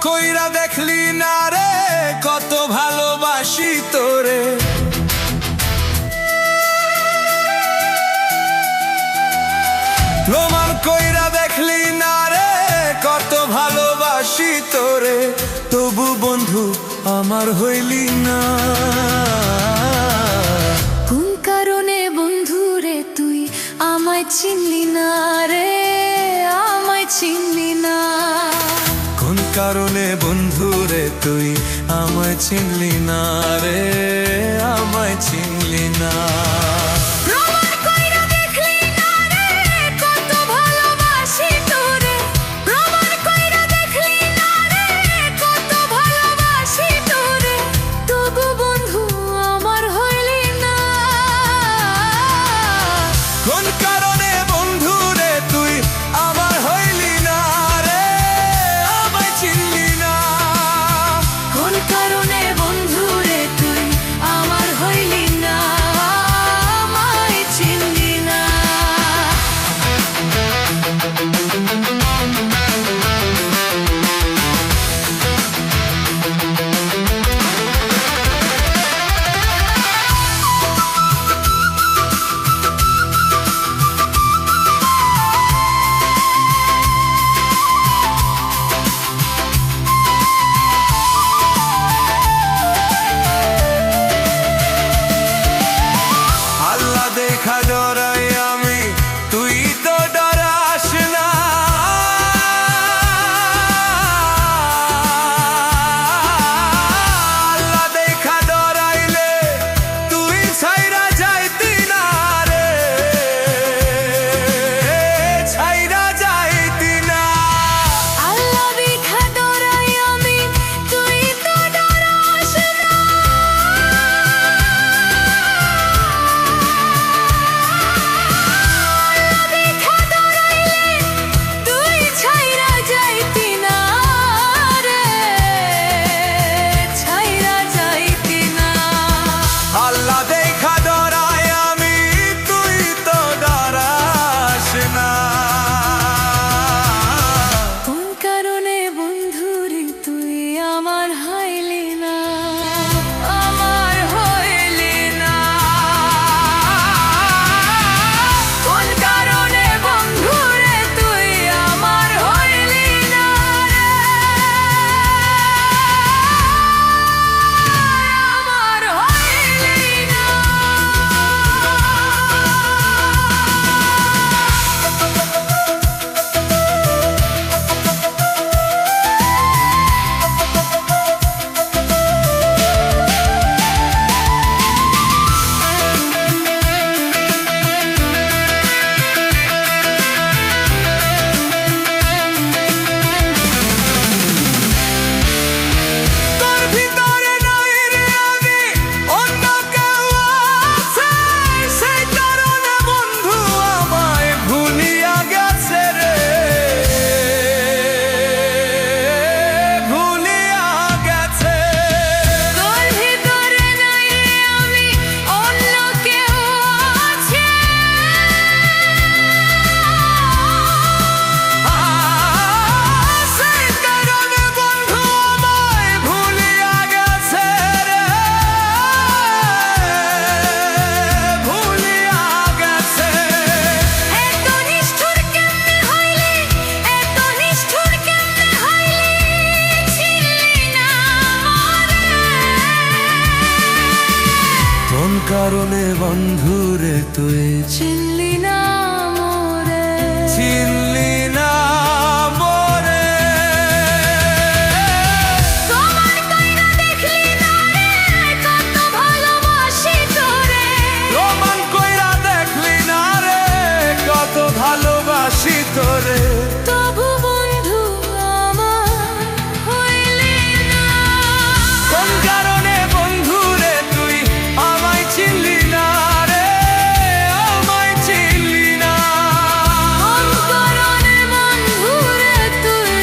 কইরা দেখলি না রে কত ভালোবাসি তোরে। প্রমাণ কইরা দেখলি না রে কত ভালোবাসি তোরে, তবু বন্ধু আমার হইলি না। কোন কারণে বন্ধু রে তুই আমায় চিনলি না রে, আমায় চিনলি না। কোন কারণে বন্ধু রে তুই আমায় চিনলি না রে, আমায় চিনলি না। প্রমাণ কইরা দেখলি না রে কত ভালোবাসি তোরে, প্রমাণ কইরা দেখলি না রে কত ভালোবাসি তোরে, তবু বন্ধু আমার হইলি না। কোন কারণে বন্ধু রে তুই আমার হইলি না রে, আমায় চিনলি না। কোন কারণে বন্ধু রে তুই আমার হইলি না, আমায় চিনলি না। আল্লাহ দেখা ডরাই আমি, তুই তো ডরাস না। আল্লাহ দেখা ডরাইলে তুই ছাইরা যাইতি না রে, ছাইরা যাইতি না। আল্লাহ দেখা ডরাই আমি, তুই তো ডরাস না। আল্লাহ দেখা ডরাইলে তুই ছাইরা যাইতি না রে, ছাইরা যাইতি না। আল্লাহ দেখা ডরাই আমি, তুই তো ডরাস না। কোন কারণে বন্ধু রে তুই আমার হইলি না, আমার হইলি না। কোন কারণে বন্ধু রে তুই আমার হইলি না রে, আমার হইলি না। তোর ভিতরে নাই রে আমি, অন্য কেউ আছে, সেই কারণে বন্ধু আমায় ভুলিয়া গেছে রে, ভুলিয়া গেছে। তোর ভিতরে নাই রে আমি, অন্য কেউ আছে। সেই কারণে বন্ধু আমায় ভুলিয়া গেছে রে, ভুলিয়া গেছে। এত নিষ্ঠুর কেমনে হইলি, এত নিষ্ঠুর কেমনে হইলি, চিনলি না আমারে। কোন কারণে বন্ধু রে তুই চিনলি না মোরে, চিনলি না মোরে। প্রমাণ কইরা দেখলি না রে কত ভালোবাসি তোরে, প্রমাণ কইরা দেখলি না রে কত ভালোবাসি তোরে, তবু বন্ধু আমার হইলি না। কোন কারণে বন্ধু রে তুই আমায় চিনলি না রে, আমায় চিনলি না। কোন কারণে বন্ধু রে তুই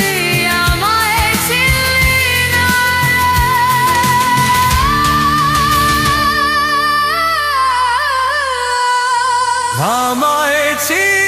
আমায় চিনলি না রে, আমায় চিনলি